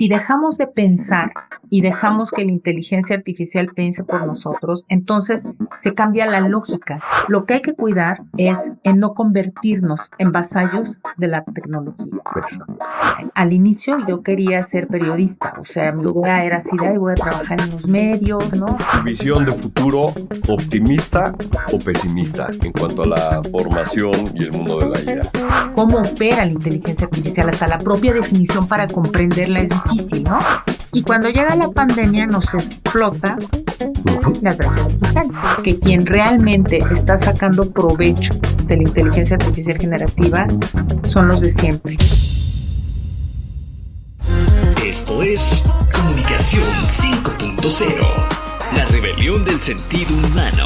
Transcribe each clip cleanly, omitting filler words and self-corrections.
Si dejamos de pensar y dejamos que la inteligencia artificial piense por nosotros, entonces se cambia la lógica. Lo que hay que cuidar es en no convertirnos en vasallos de la tecnología. Al inicio yo quería ser periodista, o sea, mi idea era así de ahí voy a trabajar en los medios, ¿no? ¿Tu visión de futuro optimista o pesimista en cuanto a la formación y el mundo de la IA? ¿Cómo opera la inteligencia artificial? Hasta la propia definición para comprenderla es difícil, ¿no? Y cuando llega la pandemia nos explota las brechas digitales, que quien realmente está sacando provecho de la inteligencia artificial generativa son los de siempre. Esto es Comunicación 5.0, la rebelión del sentido humano.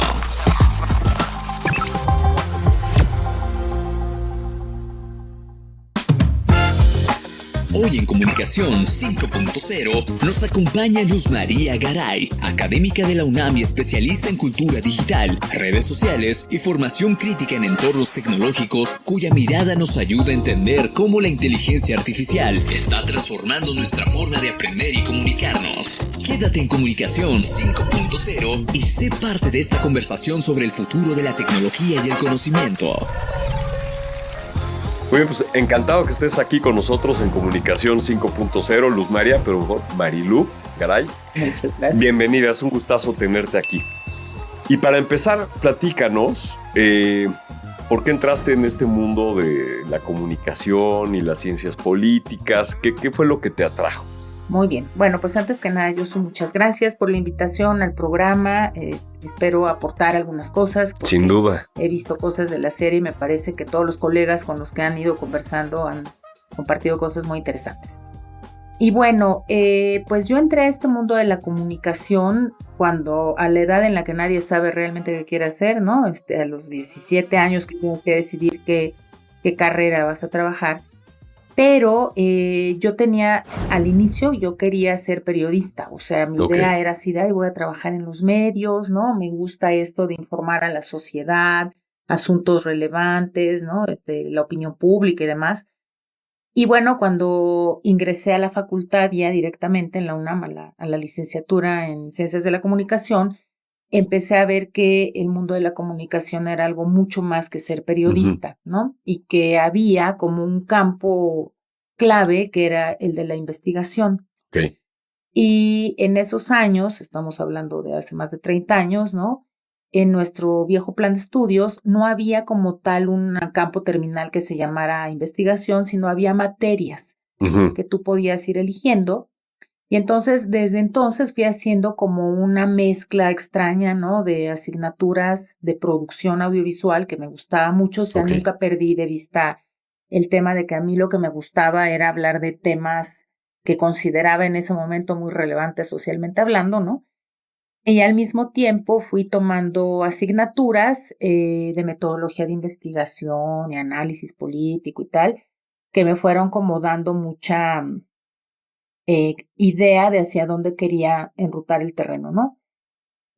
Hoy en Comunicación 5.0 nos acompaña Luz María Garay, académica de la UNAM y especialista en cultura digital, redes sociales y formación crítica en entornos tecnológicos, cuya mirada nos ayuda a entender cómo la inteligencia artificial está transformando nuestra forma de aprender y comunicarnos. Quédate en Comunicación 5.0 y sé parte de esta conversación sobre el futuro de la tecnología y el conocimiento. Muy bien, pues encantado que estés aquí con nosotros en Comunicación 5.0, Luz María, pero mejor Marilú Garay. Muchas gracias. Bienvenida, es un gustazo tenerte aquí. Y para empezar, platícanos, ¿por qué entraste en este mundo de la comunicación y las ciencias políticas? ¿Qué fue lo que te atrajo? Muy bien. Bueno, pues antes que nada, Yosu, muchas gracias por la invitación al programa. Espero aportar algunas cosas. Sin duda. He visto cosas de la serie y me parece que todos los colegas con los que han ido conversando han compartido cosas muy interesantes. Y bueno, pues yo entré a este mundo de la comunicación cuando a la edad en la que nadie sabe realmente qué quiere hacer, ¿no? A los 17 años que tienes que decidir qué carrera vas a trabajar. Pero yo tenía, al inicio yo quería ser periodista, o sea, mi idea era así de ahí voy a trabajar en los medios, ¿no? Me gusta esto de informar a la sociedad, asuntos relevantes, ¿no? La opinión pública y demás. Y bueno, cuando ingresé a la facultad ya directamente en la UNAM, a la licenciatura en Ciencias de la Comunicación, empecé a ver que el mundo de la comunicación era algo mucho más que ser periodista, ¿no? Y que había como un campo clave que era el de la investigación. Okay. Y en esos años, estamos hablando de hace más de 30 años, ¿no? En nuestro viejo plan de estudios no había como tal un campo terminal que se llamara investigación, sino había materias que tú podías ir eligiendo. Y entonces, desde entonces fui haciendo como una mezcla extraña, ¿no? De asignaturas de producción audiovisual que me gustaba mucho. O sea, nunca perdí de vista el tema de que a mí lo que me gustaba era hablar de temas que consideraba en ese momento muy relevantes socialmente hablando, ¿no? Y al mismo tiempo fui tomando asignaturas de metodología de investigación y análisis político y tal, que me fueron como dando mucha idea de hacia dónde quería enrutar el terreno, ¿no?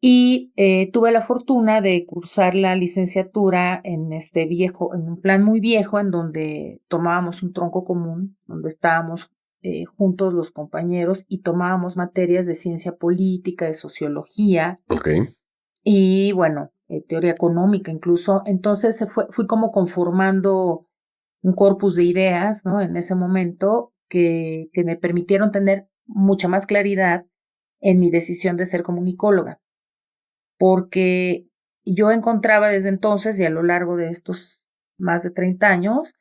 Y tuve la fortuna de cursar la licenciatura en en un plan muy viejo, en donde tomábamos un tronco común, donde estábamos juntos los compañeros y tomábamos materias de ciencia política, de sociología. Y bueno, teoría económica incluso. Entonces fui como conformando un corpus de ideas, ¿no? En ese momento que me permitieron tener mucha más claridad en mi decisión de ser comunicóloga, porque yo encontraba desde entonces y a lo largo de estos más de 30 años,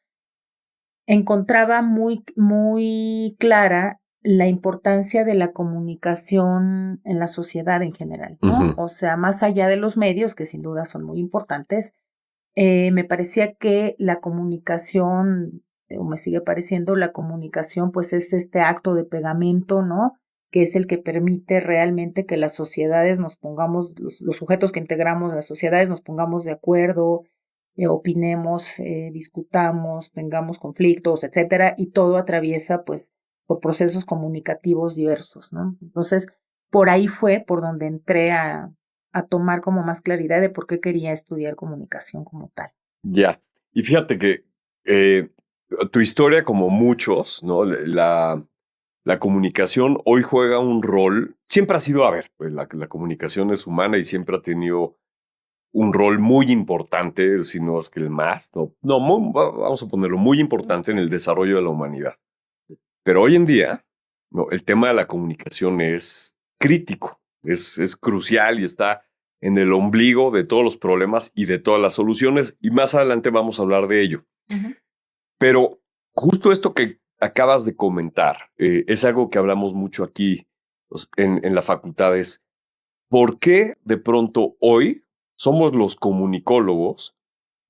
encontraba muy, muy clara la importancia de la comunicación en la sociedad en general, ¿no? O sea, más allá de los medios, que sin duda son muy importantes, me parecía que la comunicación, o me sigue pareciendo, la comunicación pues es este acto de pegamento, ¿no? Que es el que permite realmente que las sociedades nos pongamos, los sujetos que integramos las sociedades nos pongamos de acuerdo, opinemos, discutamos, tengamos conflictos, etcétera, y todo atraviesa pues por procesos comunicativos diversos, ¿no? Entonces, por ahí fue por donde entré a tomar como más claridad de por qué quería estudiar comunicación como tal. Ya, y fíjate que tu historia, como muchos, ¿no? La la comunicación hoy juega un rol, siempre ha sido, a ver, pues la comunicación es humana y siempre ha tenido un rol muy importante, si no es que el más, vamos a ponerlo muy importante en el desarrollo de la humanidad. Pero hoy en día, no, el tema de la comunicación es crítico, es crucial y está en el ombligo de todos los problemas y de todas las soluciones, y más adelante vamos a hablar de ello. Ujú. Pero justo esto que acabas de comentar es algo que hablamos mucho aquí pues, en la facultad, es ¿por qué de pronto hoy somos los comunicólogos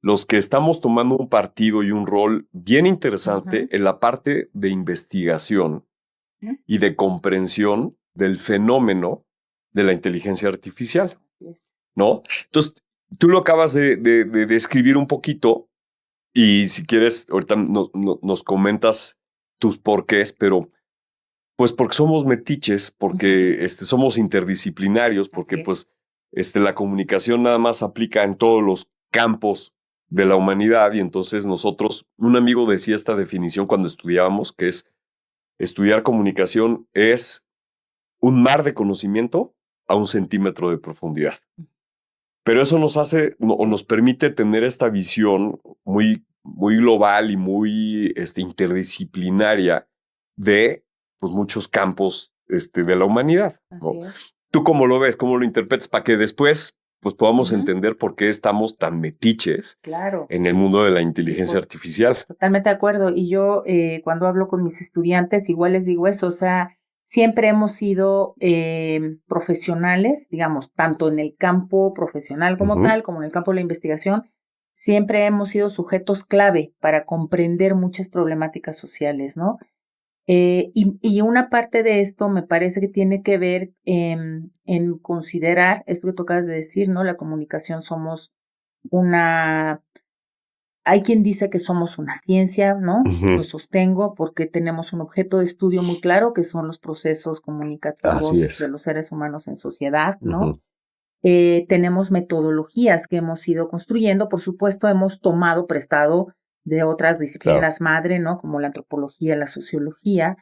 los que estamos tomando un partido y un rol bien interesante Ujú. en la parte de investigación Ujú. y de comprensión del fenómeno de la inteligencia artificial, Así es. ¿no? Entonces, tú lo acabas de describir un poquito y si quieres, ahorita nos comentas tus porqués, pero pues porque somos metiches, porque somos interdisciplinarios, porque Así es. pues la comunicación nada más aplica en todos los campos de la humanidad y entonces nosotros, un amigo decía esta definición cuando estudiábamos, que es estudiar comunicación es un mar de conocimiento a 1 centímetro de profundidad. Pero eso nos hace o nos permite tener esta visión muy global y muy interdisciplinaria de pues, muchos campos de la humanidad, ¿no? Así es. ¿Tú cómo lo ves? ¿Cómo lo interpretas? Para que después pues, podamos Ujú. entender por qué estamos tan metiches Claro. en el mundo de la inteligencia artificial. Totalmente de acuerdo. Y yo cuando hablo con mis estudiantes, igual les digo eso, o sea, siempre hemos sido profesionales, digamos, tanto en el campo profesional como Ujú. tal, como en el campo de la investigación, siempre hemos sido sujetos clave para comprender muchas problemáticas sociales, ¿no? Y una parte de esto me parece que tiene que ver en considerar esto que tocas de decir, ¿no? La comunicación somos una hay quien dice que somos una ciencia, ¿no? Lo Ujú. sostengo porque tenemos un objeto de estudio muy claro, que son los procesos Así comunicativos de es. los seres humanos en sociedad, ¿no? Ujú. Tenemos metodologías que hemos ido construyendo, por supuesto, hemos tomado prestado de otras Claro. disciplinas madre, ¿no? Como la antropología, la sociología,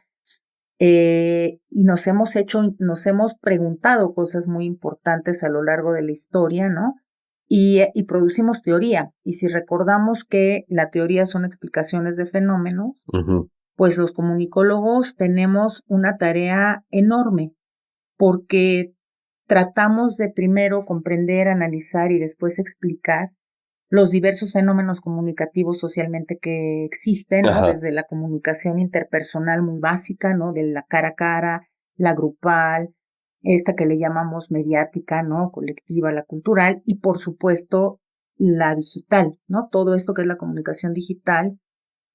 y nos hemos preguntado cosas muy importantes a lo largo de la historia, ¿no? Y producimos teoría. Y si recordamos que la teoría son explicaciones de fenómenos, Ujú. pues los comunicólogos tenemos una tarea enorme porque tratamos de primero comprender, analizar y después explicar los diversos fenómenos comunicativos socialmente que existen, ¿no? Ajá. Desde la comunicación interpersonal muy básica, ¿no? De la cara a cara, la grupal, esta que le llamamos mediática, ¿no? Colectiva, la cultural, y por supuesto la digital, ¿no? Todo esto que es la comunicación digital,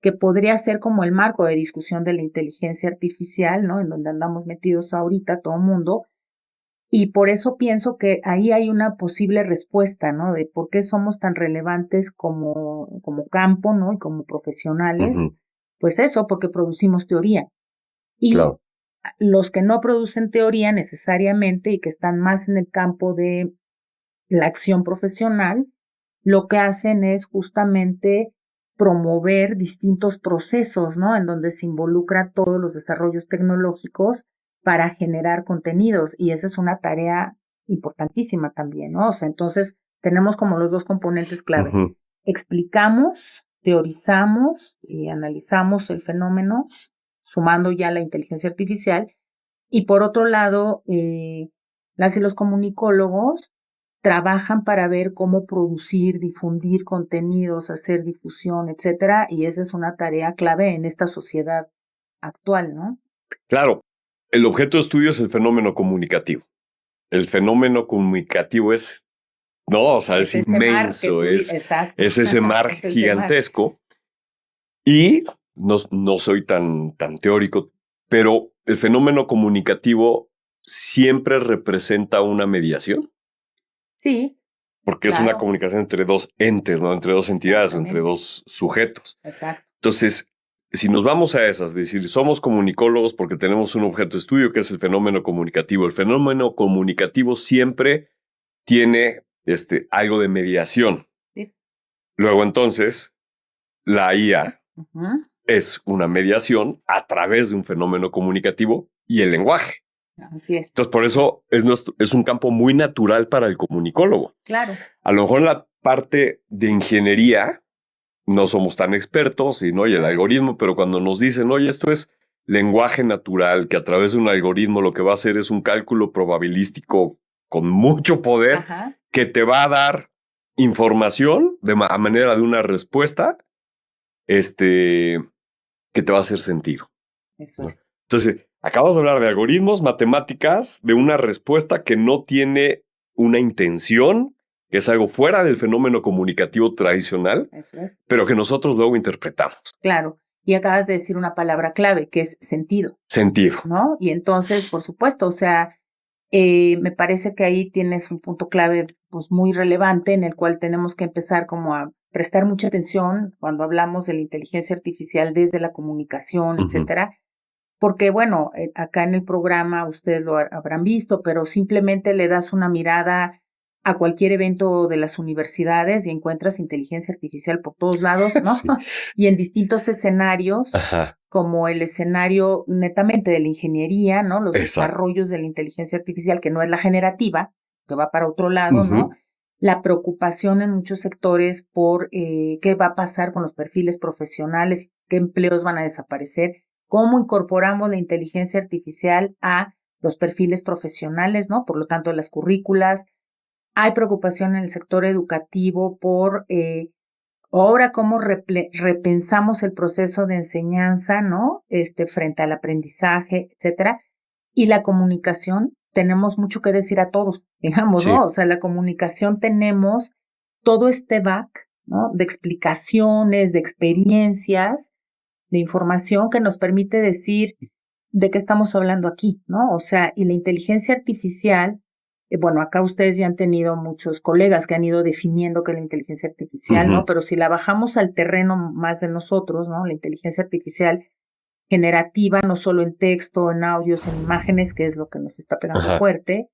que podría ser como el marco de discusión de la inteligencia artificial, ¿no? En donde andamos metidos ahorita todo el mundo, y por eso pienso que ahí hay una posible respuesta, ¿no? De por qué somos tan relevantes como campo, ¿no? Y como profesionales. Ujú. Pues eso, porque producimos teoría. Y Claro. los que no producen teoría necesariamente y que están más en el campo de la acción profesional, lo que hacen es justamente promover distintos procesos, ¿no? En donde se involucra todos los desarrollos tecnológicos para generar contenidos. Y esa es una tarea importantísima también, ¿no? O sea, entonces tenemos como los dos componentes clave. Ujú. Explicamos, teorizamos y analizamos el fenómeno, sumando ya la inteligencia artificial. Y por otro lado, las y los comunicólogos trabajan para ver cómo producir, difundir contenidos, hacer difusión, etcétera, y esa es una tarea clave en esta sociedad actual, ¿no? Claro. El objeto de estudio es el fenómeno comunicativo. El fenómeno comunicativo es, no, o sea, es Es ese mar que inmenso, tú es, exacto, es ese mar es ese mar. gigantesco y no soy tan teórico, pero el fenómeno comunicativo siempre representa una mediación, Sí, porque es una claro, comunicación entre dos entes, ¿no? Entre dos entidades o entre exactamente, dos sujetos. exacto. Entonces, si nos vamos a esas, decir, somos comunicólogos porque tenemos un objeto de estudio que es el fenómeno comunicativo. El fenómeno comunicativo siempre tiene algo de mediación. Sí. Luego, entonces, la IA Ujú. es una mediación a través de un fenómeno comunicativo y el lenguaje. Así es. Entonces, por eso es un campo muy natural para el comunicólogo. Claro. A lo mejor en la parte de ingeniería no somos tan expertos y el algoritmo, pero cuando nos dicen, oye, esto es lenguaje natural, que a través de un algoritmo lo que va a hacer es un cálculo probabilístico con mucho poder, Ajá. que te va a dar información a manera de una respuesta, que te va a hacer sentido. Eso ¿no? es. Entonces, acabas de hablar de algoritmos, matemáticas, de una respuesta que no tiene una intención, que es algo fuera del fenómeno comunicativo tradicional, Eso es. pero que nosotros luego interpretamos. Claro. Y acabas de decir una palabra clave, que es sentido. Sentido. ¿No? Y entonces, por supuesto, o sea, me parece que ahí tienes un punto clave, pues muy relevante, en el cual tenemos que empezar como a prestar mucha atención cuando hablamos de la inteligencia artificial desde la comunicación, etcétera. Porque, bueno, acá en el programa ustedes lo habrán visto, pero simplemente le das una mirada a cualquier evento de las universidades y encuentras inteligencia artificial por todos lados, ¿no? Sí. Y en distintos escenarios, Ajá. como el escenario netamente de la ingeniería, ¿no? Los Exacto. desarrollos de la inteligencia artificial, que no es la generativa, que va para otro lado, ¿no? La preocupación en muchos sectores por qué va a pasar con los perfiles profesionales, qué empleos van a desaparecer, cómo incorporamos la inteligencia artificial a los perfiles profesionales, ¿no? Por lo tanto, las currículas. Hay preocupación en el sector educativo por ahora cómo repensamos el proceso de enseñanza, ¿no? Frente al aprendizaje, etcétera. Y la comunicación, tenemos mucho que decir a todos, digamos, Sí. ¿no? O sea, la comunicación tenemos todo este back, ¿no? De explicaciones, de experiencias, de información que nos permite decir de qué estamos hablando aquí, ¿no? O sea, y la inteligencia artificial, bueno, acá ustedes ya han tenido muchos colegas que han ido definiendo qué es la inteligencia artificial, ¿no? Pero si la bajamos al terreno más de nosotros, ¿no? La inteligencia artificial generativa, no solo en texto, en audios, en imágenes, que es lo que nos está pegando fuerte,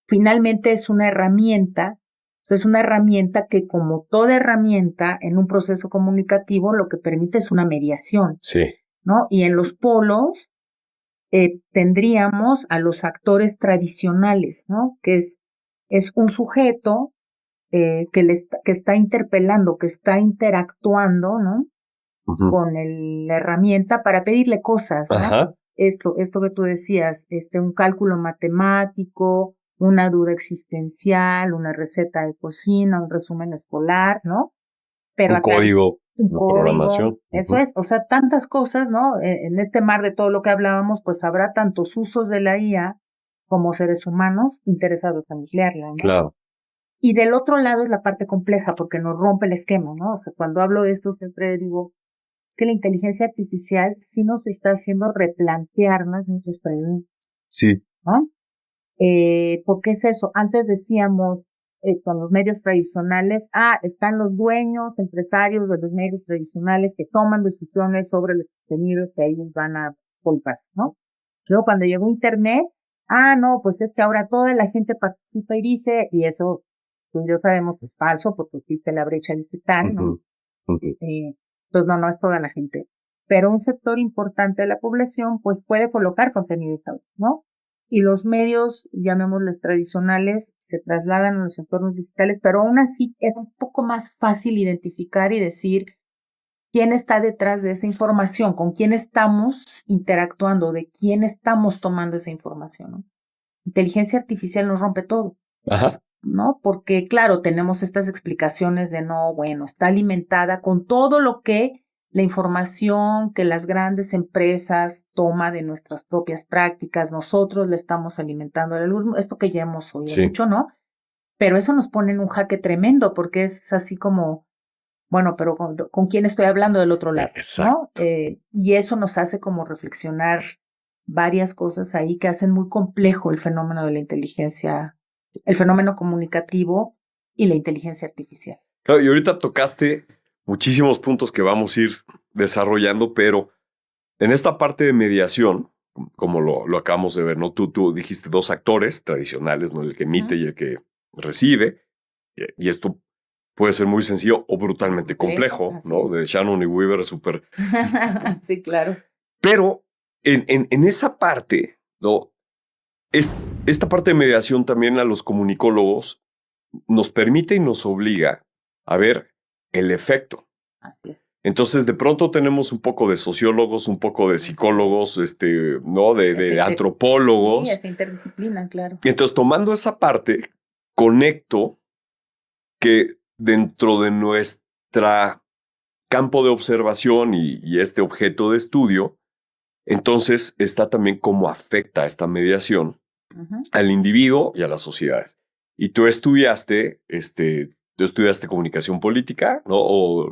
finalmente es una herramienta. O sea, es una herramienta que, como toda herramienta en un proceso comunicativo, lo que permite es una mediación, Sí. ¿no? Y en los polos tendríamos a los actores tradicionales, ¿no? Que es un sujeto que está interpelando, que está interactuando, ¿no? Con la herramienta para pedirle cosas, ¿no? Ajá. Esto que tú decías, un cálculo matemático, una duda existencial, una receta de cocina, un resumen escolar, ¿no? Pero un acá, código, un una código, programación. eso es, o sea, tantas cosas, ¿no? En este mar de todo lo que hablábamos, pues habrá tantos usos de la IA como seres humanos interesados en emplearla, ¿no? Claro. Y del otro lado es la parte compleja, porque nos rompe el esquema, ¿no? O sea, cuando hablo de esto siempre digo, es que la inteligencia artificial sí nos está haciendo replantearnos muchas preguntas, Sí. ¿no? ¿Por qué es eso? Antes decíamos, con los medios tradicionales, están los dueños, empresarios de los medios tradicionales que toman decisiones sobre los contenidos que ellos van a colgar, ¿no? Luego cuando llegó Internet, no, pues es que ahora toda la gente participa y dice, y eso pues ya sabemos que es falso porque existe la brecha digital, ¿no? Pues no es toda la gente. Pero un sector importante de la población pues puede colocar contenidos, ¿no? Y los medios, llamémosles tradicionales, se trasladan a los entornos digitales, pero aún así es un poco más fácil identificar y decir quién está detrás de esa información, con quién estamos interactuando, de quién estamos tomando esa información, ¿no? Inteligencia artificial nos rompe todo. Ajá. ¿No? Porque, claro, tenemos estas explicaciones de está alimentada con todo lo que la información que las grandes empresas toma de nuestras propias prácticas, nosotros le estamos alimentando el algoritmo, esto que ya hemos oído mucho, ¿no? Pero eso nos pone en un jaque tremendo porque es así como, bueno, pero ¿con quién estoy hablando del otro lado? Exacto. ¿No? Y eso nos hace como reflexionar varias cosas ahí que hacen muy complejo el fenómeno de la inteligencia, el fenómeno comunicativo y la inteligencia artificial. Claro, y ahorita tocaste muchísimos puntos que vamos a ir desarrollando, pero en esta parte de mediación, como lo acabamos de ver, ¿no? Tú dijiste dos actores tradicionales, ¿no? El que emite y el que recibe, y esto puede ser muy sencillo o brutalmente complejo, Así ¿no? es. De Shannon y Weaver, súper. Sí, claro. Pero en esa parte, ¿no? Esta parte de mediación también a los comunicólogos nos permite y nos obliga a ver el efecto. Así es. Entonces, de pronto tenemos un poco de sociólogos, un poco de psicólogos, ¿no? De antropólogos. Sí, esa interdisciplina, claro. Y entonces, tomando esa parte, conecto que dentro de nuestra campo de observación y este objeto de estudio, entonces está también cómo afecta esta mediación al individuo y a las sociedades. Y tú estudiaste comunicación política, ¿no? O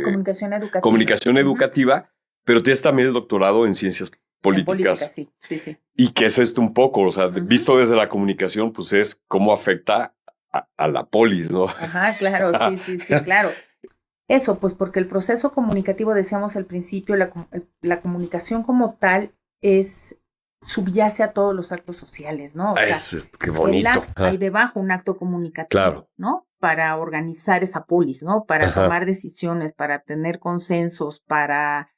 comunicación educativa. Comunicación educativa, pero tienes también el doctorado en ciencias políticas. En política, sí, sí, sí. ¿Y qué es esto un poco? O sea, visto desde la comunicación, pues es cómo afecta a la polis, ¿no? Ajá, claro, sí, claro. Eso, pues porque el proceso comunicativo, decíamos al principio, la comunicación como tal subyace a todos los actos sociales, ¿no? O sea, qué bonito. Hay debajo un acto comunicativo, claro, ¿no? Para organizar esa polis, ¿no? Para tomar decisiones, para tener consensos, para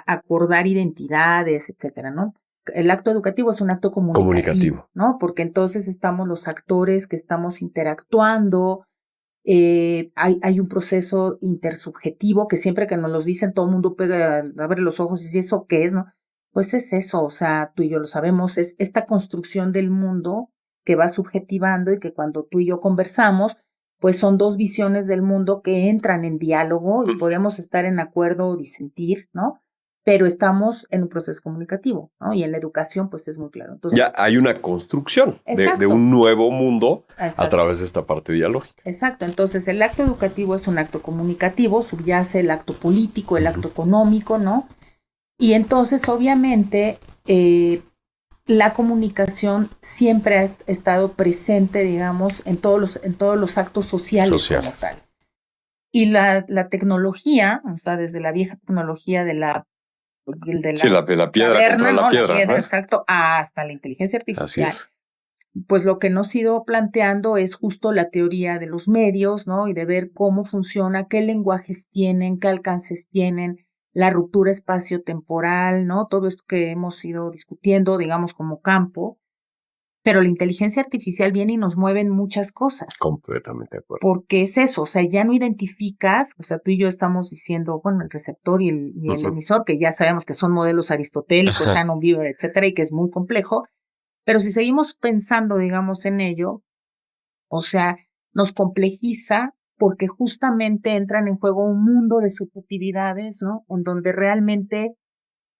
acordar identidades, etcétera, ¿no? El acto educativo es un acto comunicativo, ¿no? Porque entonces estamos los actores que estamos interactuando. Hay un proceso intersubjetivo que siempre que nos los dicen todo el mundo pega, abre los ojos y dice, ¿eso qué es? ¿No? Pues es eso, o sea, tú y yo lo sabemos, es esta construcción del mundo que va subjetivando y que cuando tú y yo conversamos, pues son dos visiones del mundo que entran en diálogo y podemos estar en acuerdo o disentir, ¿no? Pero estamos en un proceso comunicativo, ¿no? Y en la educación, pues es muy claro. Entonces, ya hay una construcción de un nuevo mundo a través de esta parte dialógica. Exacto. Entonces, el acto educativo es un acto comunicativo, subyace el acto político, el acto económico, ¿no? Y entonces, obviamente, la comunicación siempre ha estado presente, digamos, en todos los actos sociales como tal. Y la tecnología, o sea, desde la vieja tecnología de la piedra contra la piedra. Exacto, hasta la inteligencia artificial. Pues lo que nos ha ido planteando es justo la teoría de los medios, ¿no? Y de ver cómo funciona, qué lenguajes tienen, qué alcances tienen, la ruptura espacio-temporal, ¿no? Todo esto que hemos ido discutiendo, digamos, como campo. Pero la inteligencia artificial viene y nos mueve en muchas cosas. Completamente de acuerdo. Porque es eso, o sea, ya no identificas, o sea, tú y yo estamos diciendo, bueno, el receptor y el emisor, que ya sabemos que son modelos aristotélicos, Shannon, Weaver, etcétera, y que es muy complejo, pero si seguimos pensando, digamos, en ello, o sea, nos complejiza porque justamente entran en juego un mundo de subjetividades, ¿no? En donde realmente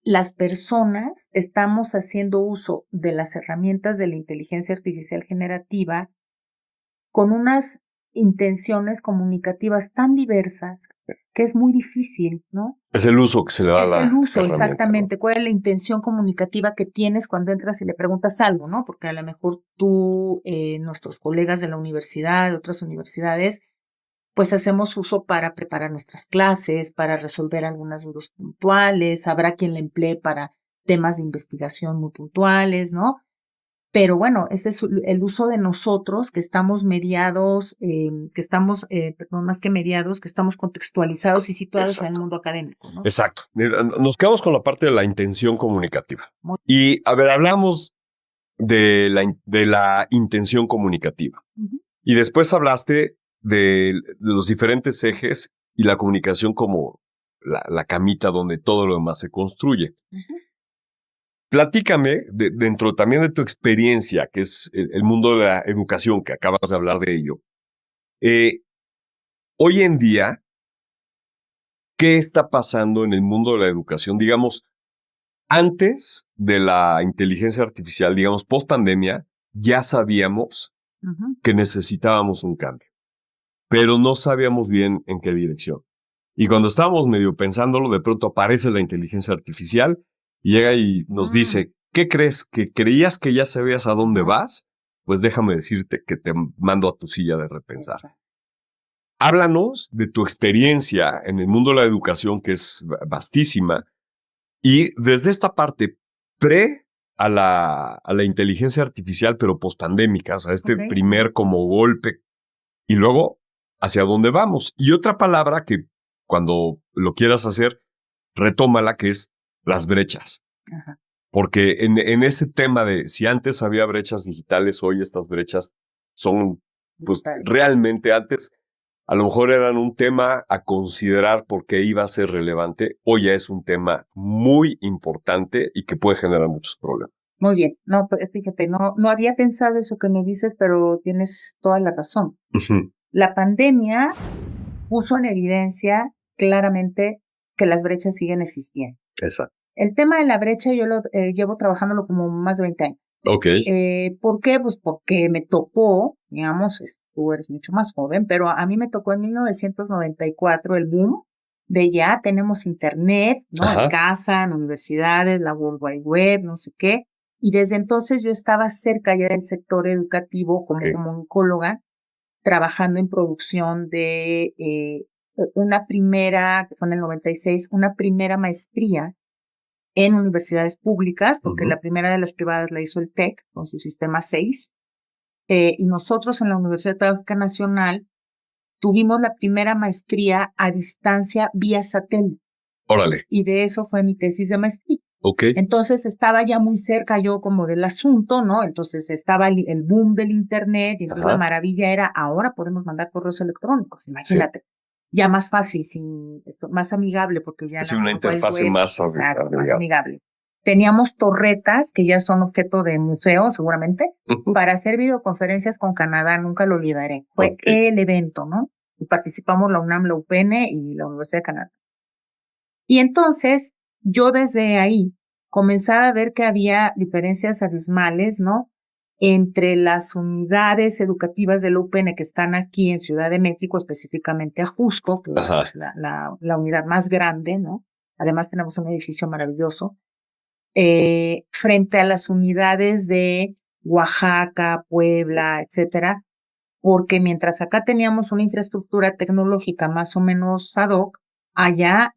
las personas estamos haciendo uso de las herramientas de la inteligencia artificial generativa con unas intenciones comunicativas tan diversas que es muy difícil, ¿no? Es el uso que se le da a la herramienta. Es el uso, exactamente. ¿No? ¿Cuál es la intención comunicativa que tienes cuando entras y le preguntas algo, ¿no? Porque a lo mejor tú, nuestros colegas de la universidad, de otras universidades, pues hacemos uso para preparar nuestras clases, para resolver algunas dudas puntuales, habrá quien la emplee para temas de investigación muy puntuales, ¿no? Pero bueno, ese es el uso de nosotros, que estamos mediados, más que mediados, que estamos contextualizados y situados en el mundo académico, ¿no? Exacto. Nos quedamos con la parte de la intención comunicativa. Y, a ver, hablamos de la intención comunicativa. Y después hablaste de los diferentes ejes y la comunicación como la camita donde todo lo demás se construye. Platícame, dentro también de tu experiencia, que es el mundo de la educación, que acabas de hablar de ello. Hoy en día, ¿qué está pasando en el mundo de la educación? Digamos, antes de la inteligencia artificial, digamos, post pandemia, ya sabíamos que necesitábamos un cambio, pero no sabíamos bien en qué dirección. Y cuando estábamos medio pensándolo, de pronto aparece la inteligencia artificial y llega y nos dice, ¿qué crees? ¿Que creías que ya sabías a dónde vas? Pues déjame decirte que te mando a tu silla de repensar. Exacto. Háblanos de tu experiencia en el mundo de la educación, que es vastísima, y desde esta parte a la inteligencia artificial, pero pospandémica, o sea, primer como golpe, y luego hacia dónde vamos. Y otra palabra que cuando lo quieras hacer, retómala, que es las brechas. Ajá. Porque en ese tema de si antes había brechas digitales, hoy estas brechas son, pues Brutales. realmente antes a lo mejor eran un tema a considerar porque iba a ser relevante. Hoy ya es un tema muy importante y que puede generar muchos problemas. Muy bien. No, pero fíjate, no había pensado eso que me dices, pero tienes toda la razón. Ujú. La pandemia puso en evidencia claramente que las brechas siguen existiendo. Exacto. El tema de la brecha yo lo llevo trabajándolo como más de 20 años. Ok. ¿Por qué? Pues porque me tocó, digamos, tú eres mucho más joven, pero a mí me tocó en 1994 el boom de ya tenemos internet, ¿no? Ajá. En casa, en universidades, la World Wide Web, no sé qué. Y desde entonces yo estaba cerca ya del sector educativo como Ok. comunicóloga, trabajando en producción de una primera, que fue en el 96, una primera maestría en universidades públicas, porque Ujú. la primera de las privadas la hizo el TEC con su sistema 6. Y nosotros en la Universidad Tecnológica Nacional tuvimos la primera maestría a distancia vía satélite. Órale. Y de eso fue mi tesis de maestría. Ok. Entonces estaba ya muy cerca yo como del asunto, ¿no? Entonces estaba el boom del internet y entonces Ajá. la maravilla era, ahora podemos mandar correos electrónicos, imagínate. Ya más fácil, más amigable, porque ya Es la una World Wide interfase Web, más exacto, más amigable. amigable. Teníamos torretas que ya son objeto de museo, seguramente, Ujú. para hacer videoconferencias con Canadá, nunca lo olvidaré. Fue Ok. el evento, ¿no? Y participamos la UNAM, la UPN y la Universidad de Canadá. Y entonces, yo desde ahí comenzaba a ver que había diferencias abismales, ¿no? Entre las unidades educativas de la UPN que están aquí en Ciudad de México, específicamente Ajusco, que Ajá. es la unidad más grande, ¿no? Además tenemos un edificio maravilloso, frente a las unidades de Oaxaca, Puebla, etcétera, porque mientras acá teníamos una infraestructura tecnológica más o menos ad hoc, allá,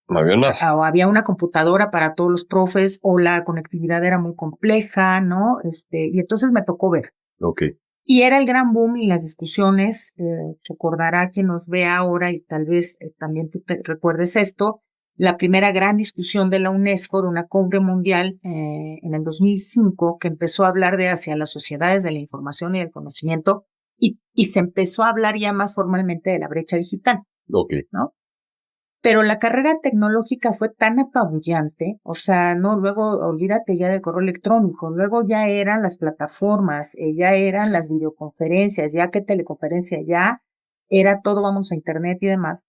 No había nada. o había una computadora para todos los profes, o la conectividad era muy compleja, ¿no? Y entonces me tocó ver. Ok. Y era el gran boom y las discusiones, recordará quien nos ve ahora y tal vez también tú te recuerdes esto, la primera gran discusión de la UNESCO, de una cumbre mundial en el 2005, que empezó a hablar de hacia las sociedades de la información y del conocimiento, y se empezó a hablar ya más formalmente de la brecha digital, Ok. ¿no? Pero la carrera tecnológica fue tan apabullante, o sea, no, luego olvídate ya del correo electrónico, luego ya eran las plataformas, ya eran las videoconferencias, ya que teleconferencia, ya era todo, vamos a internet y demás.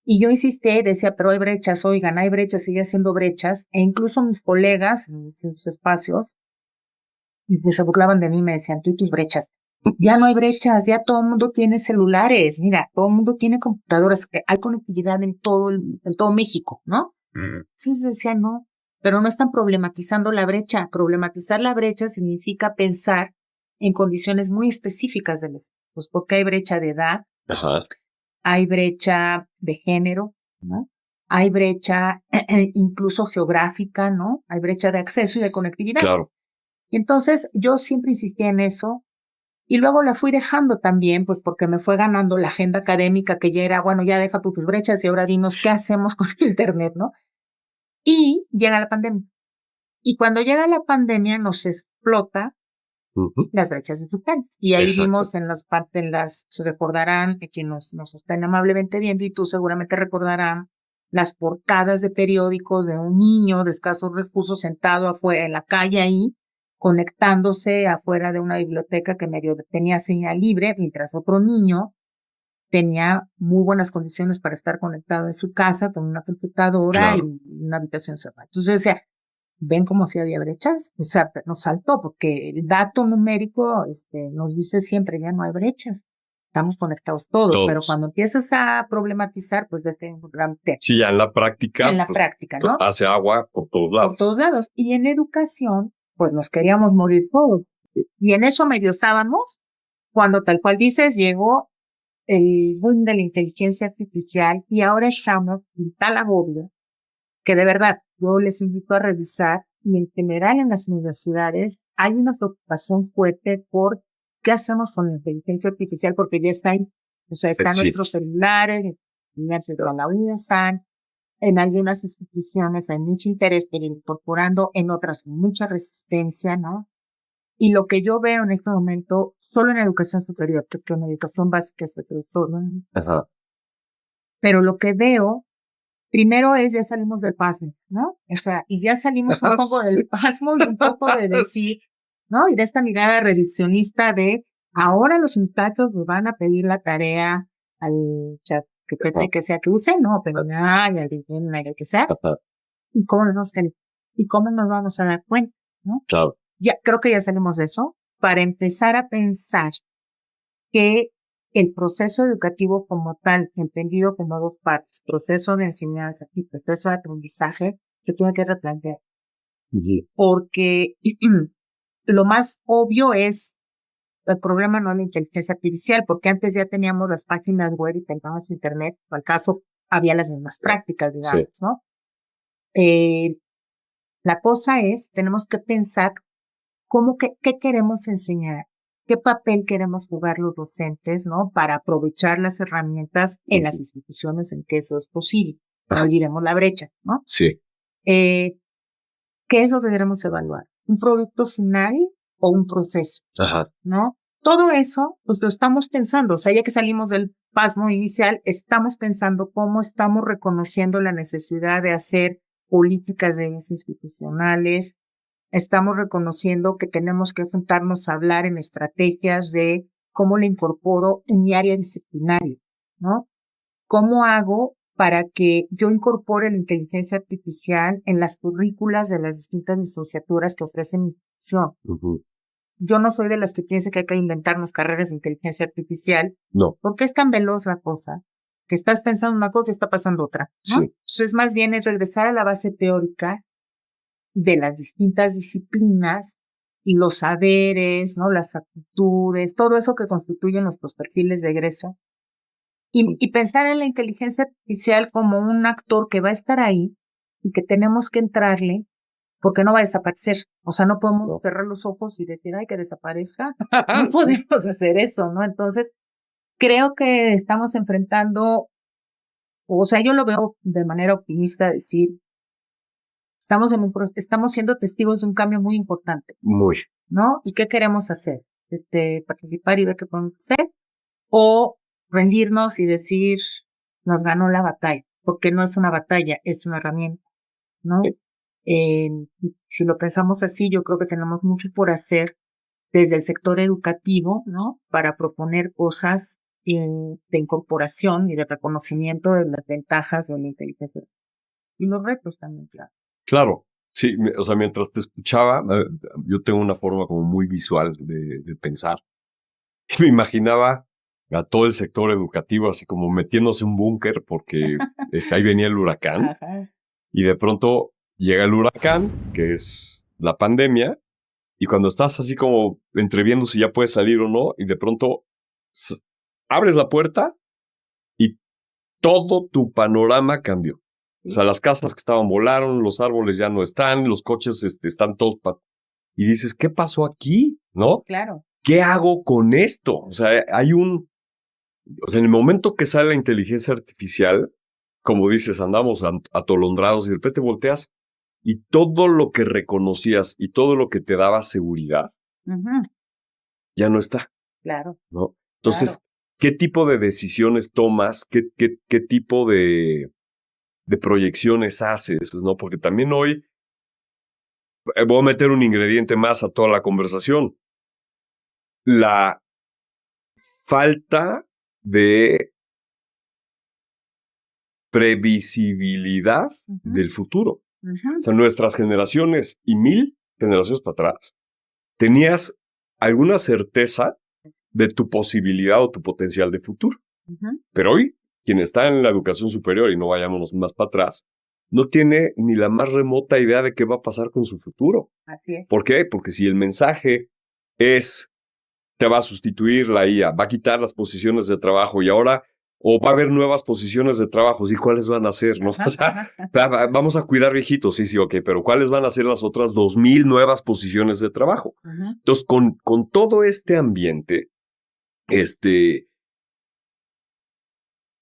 Y yo insistí y decía, pero hay brechas, oigan, hay brechas, sigue haciendo brechas, e incluso mis colegas en sus espacios y se burlaban de mí, me decían, tú y tus brechas. Ya no hay brechas, ya todo el mundo tiene celulares, mira, todo el mundo tiene computadoras, hay conectividad en todo México, ¿no? Entonces decía, no, pero no están problematizando la brecha. Problematizar la brecha significa pensar en condiciones muy específicas de los, pues porque hay brecha de edad, Ajá. hay brecha de género, ¿no? Hay brecha incluso geográfica, ¿no? Hay brecha de acceso y de conectividad. Claro. Y entonces yo siempre insistía en eso y luego la fui dejando también, pues porque me fue ganando la agenda académica que ya era, bueno, ya deja tus brechas y ahora dinos qué hacemos con el internet, ¿no? Y llega la pandemia. Y cuando llega la pandemia nos explota Ujú. las brechas digitales. Y ahí Exacto. vimos se recordarán, que quien nos están amablemente viendo y tú seguramente recordarán las portadas de periódicos de un niño de escasos recursos sentado afuera en la calle ahí, conectándose afuera de una biblioteca que medio tenía señal libre, mientras otro niño tenía muy buenas condiciones para estar conectado en su casa con una computadora Claro. y una habitación cerrada. Entonces yo decía, ven como si había brechas, o sea, nos saltó porque el dato numérico nos dice siempre ya no hay brechas, estamos conectados todos, pero Todos. cuando empiezas a problematizar, pues ves que hay un gran tema. Sí, ya en la práctica, En la pues, práctica, ¿no? hace agua por todos lados. Por todos lados. Y en educación, pues nos queríamos morir todos. Y en eso medio estábamos, cuando tal cual dices, llegó el boom de la inteligencia artificial y ahora estamos en tal agobio que de verdad yo les invito a revisar y en general en las universidades hay una preocupación fuerte por ¿qué hacemos con la inteligencia artificial? Porque ya está ahí. O sea, están Sí. nuestros celulares, en la vida están, en algunas instituciones hay mucho interés por ir incorporando, en otras mucha resistencia, ¿no? Y lo que yo veo en este momento, solo en educación superior, porque en educación básica es otro todo, ¿no? Ajá. Pero lo que veo, primero es ya salimos del pasmo, ¿no? O sea, y ya salimos un poco del pasmo y un poco de decir, ¿no? Y de esta mirada reduccionista de ahora los muchachos nos van a pedir la tarea al chat que sea que use, no, pero nada, y al que sea, Ajá. y cómo nos vamos a dar cuenta, ¿no? Claro. Ya, creo que ya salimos de eso para empezar a pensar que el proceso educativo como tal, entendido como dos partes, proceso de enseñanza y proceso de aprendizaje, se tiene que replantear. Porque lo más obvio es el problema no es la inteligencia artificial, porque antes ya teníamos las páginas web y teníamos internet, o al caso había las mismas prácticas, digamos, Sí. ¿no? La cosa es, tenemos que pensar qué queremos enseñar, qué papel queremos jugar los docentes, ¿no? Para aprovechar las herramientas en las instituciones en que eso es posible. No olvidemos la brecha, ¿no? Sí. ¿Qué es lo que queremos evaluar? ¿Un producto final o un proceso? Ajá. ¿No? Todo eso, pues lo estamos pensando. O sea, ya que salimos del pasmo inicial, estamos pensando cómo estamos reconociendo la necesidad de hacer políticas de institucionales. Estamos reconociendo que tenemos que juntarnos a hablar en estrategias de cómo le incorporo en mi área disciplinaria, ¿no? ¿Cómo hago para que yo incorpore la inteligencia artificial en las currículas de las distintas licenciaturas que ofrece mi institución? Yo no soy de las que piense que hay que inventarnos carreras de inteligencia artificial. No. Porque es tan veloz la cosa que estás pensando una cosa y está pasando otra, ¿no? Sí. Entonces, más bien es regresar a la base teórica de las distintas disciplinas y los saberes, ¿no? Las aptitudes, todo eso que constituye nuestros perfiles de egreso. Y pensar en la inteligencia artificial como un actor que va a estar ahí y que tenemos que entrarle porque no va a desaparecer. O sea, no podemos cerrar los ojos y decir, ay, que desaparezca. No podemos hacer eso, ¿no? Entonces, creo que estamos enfrentando, o sea, yo lo veo de manera optimista, decir, estamos siendo testigos de un cambio muy importante, Muy. ¿no? ¿Y qué queremos hacer? Participar y ver qué podemos hacer, o rendirnos y decir, nos ganó la batalla, porque no es una batalla, es una herramienta, ¿no? Si lo pensamos así, yo creo que tenemos mucho por hacer desde el sector educativo, ¿no? Para proponer cosas de incorporación y de reconocimiento de las ventajas de la inteligencia y los retos también, claro. Claro. Sí, o sea, mientras te escuchaba, yo tengo una forma como muy visual de pensar. Y me imaginaba a todo el sector educativo así como metiéndose en un búnker porque ahí venía el huracán. Ajá. Y de pronto llega el huracán, que es la pandemia, y cuando estás así como entreviendo si ya puedes salir o no, y de pronto abres la puerta y todo tu panorama cambió. O sea, las casas que estaban volaron, los árboles ya no están, los coches están todos... Y dices, ¿qué pasó aquí? ¿No? Claro. ¿Qué hago con esto? O sea, o sea, en el momento que sale la inteligencia artificial, como dices, andamos atolondrados y de repente volteas y todo lo que reconocías y todo lo que te daba seguridad ya no está. Claro. ¿No? Entonces, ¿qué tipo de decisiones tomas? ¿Qué tipo de proyecciones haces? ¿No? Porque también hoy voy a meter un ingrediente más a toda la conversación. La falta de previsibilidad del futuro. O sea, nuestras generaciones y 1000 generaciones para atrás, tenías alguna certeza de tu posibilidad o tu potencial de futuro. Pero hoy, quien está en la educación superior, y no vayámonos más para atrás, no tiene ni la más remota idea de qué va a pasar con su futuro. Así es. ¿Por qué? Porque si el mensaje es, te va a sustituir la IA, va a quitar las posiciones de trabajo y ahora O va a haber nuevas posiciones de trabajo, ¿y cuáles van a ser? ¿No? O sea, vamos a cuidar viejitos, sí, ok, pero ¿cuáles van a ser las otras 2,000 nuevas posiciones de trabajo? Entonces, con todo este ambiente,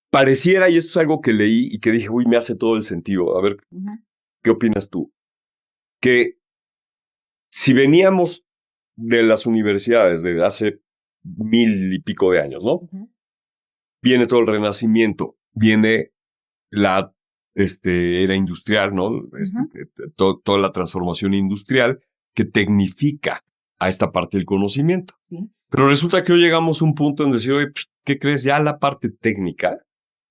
pareciera, y esto es algo que leí y que dije, uy, me hace todo el sentido. A ver, ¿qué opinas tú? Que si veníamos de las universidades de hace 1,000 y pico de años, ¿no? Viene todo el Renacimiento, viene la era industrial, ¿no? Toda la transformación industrial que tecnifica a esta parte del conocimiento. Sí. Pero resulta que hoy llegamos a un punto en decir, oye, ¿qué crees? Ya la parte técnica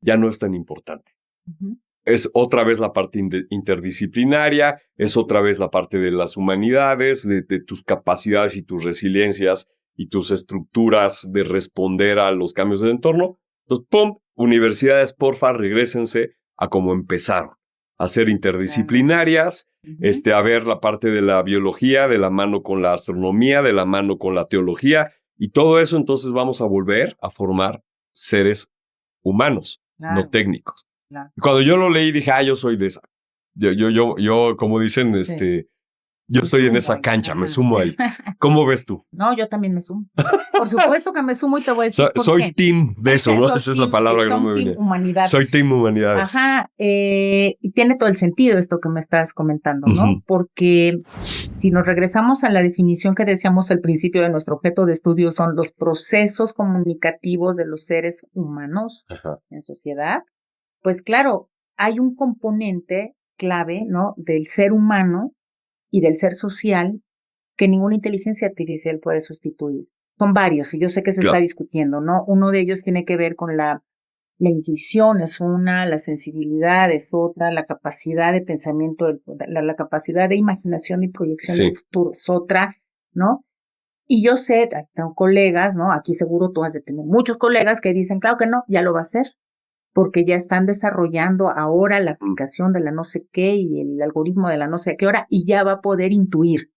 ya no es tan importante. Es otra vez la parte interdisciplinaria, es otra vez la parte de las humanidades, de tus capacidades y tus resiliencias y tus estructuras de responder a los cambios del entorno. Entonces, ¡pum! Universidades, porfa, regrésense a cómo empezaron. A ser interdisciplinarias, a ver la parte de la biología, de la mano con la astronomía, de la mano con la teología, y todo eso entonces vamos a volver a formar seres humanos, no técnicos. Claro. Cuando yo lo leí dije, yo soy de esa. Yo como dicen, yo estoy en esa cancha, me sumo ahí. ¿Cómo ves tú? No, yo también me sumo. Por supuesto que me sumo y te voy a decir por soy qué. Team de eso, ¿no? Esa es la palabra que no me viene. Humanidad. Soy Team Humanidades. Ajá, y tiene todo el sentido esto que me estás comentando, ¿no? Porque si nos regresamos a la definición que decíamos al principio de nuestro objeto de estudio, son los procesos comunicativos de los seres humanos en sociedad, pues claro, hay un componente clave, ¿no? Del ser humano y del ser social que ninguna inteligencia artificial puede sustituir. Son varios, y yo sé que se está discutiendo, ¿no? Uno de ellos tiene que ver con la intuición, es una, la sensibilidad es otra, la capacidad de pensamiento, la capacidad de imaginación y proyección del futuro es otra, ¿no? Y yo sé, tengo colegas, ¿no? Aquí seguro tú has de tener muchos colegas que dicen, claro que no, ya lo va a hacer, porque ya están desarrollando ahora la aplicación de la no sé qué y el algoritmo de la no sé qué hora, y ya va a poder intuir.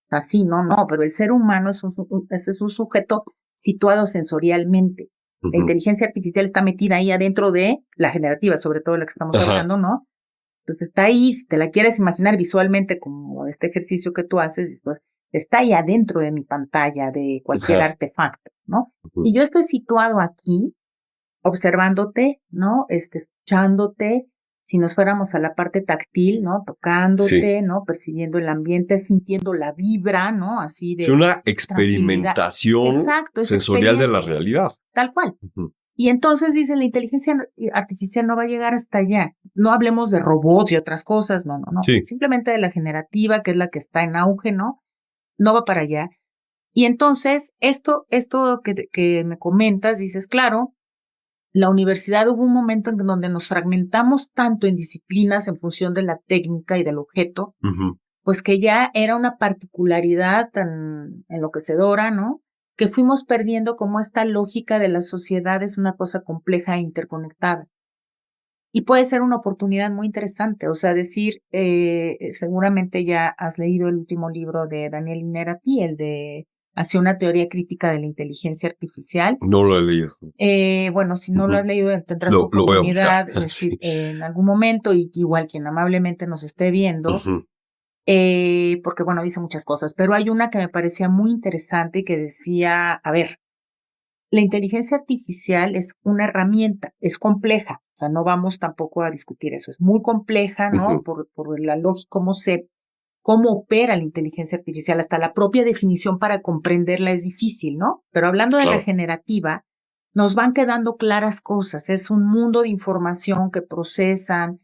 Así, no, pero el ser humano es un sujeto situado sensorialmente. La inteligencia artificial está metida ahí adentro de la generativa, sobre todo la que estamos hablando, ¿no? Entonces está ahí, si te la quieres imaginar visualmente como este ejercicio que tú haces, pues está ahí adentro de mi pantalla, de cualquier artefacto, ¿no? Y yo estoy situado aquí, observándote, ¿no? Escuchándote, si nos fuéramos a la parte táctil, ¿no? Tocándote, ¿no? Percibiendo el ambiente, sintiendo la vibra, ¿no? Así de... Es una experimentación sensorial de la realidad. Tal cual. Y entonces dicen, la inteligencia artificial no va a llegar hasta allá. No hablemos de robots y otras cosas, no. Simplemente de la generativa, que es la que está en auge, ¿no? No va para allá. Y entonces, esto que me comentas, dices, claro, la universidad hubo un momento en donde nos fragmentamos tanto en disciplinas en función de la técnica y del objeto, pues que ya era una particularidad tan enloquecedora, ¿no? Que fuimos perdiendo como esta lógica de la sociedad es una cosa compleja e interconectada. Y puede ser una oportunidad muy interesante, o sea, decir, seguramente ya has leído el último libro de Daniel Innerarity, el de Hacia una teoría crítica de la inteligencia artificial. No lo he leído. Bueno, si no lo has leído, tendrás oportunidad en algún momento, y igual quien amablemente nos esté viendo, porque bueno, dice muchas cosas, pero hay una que me parecía muy interesante que decía, a ver, la inteligencia artificial es una herramienta, es compleja, o sea, no vamos tampoco a discutir eso, es muy compleja, ¿no? Por la lógica, cómo opera la inteligencia artificial, hasta la propia definición para comprenderla es difícil, ¿no? Pero hablando de la generativa, nos van quedando claras cosas, es un mundo de información que procesan,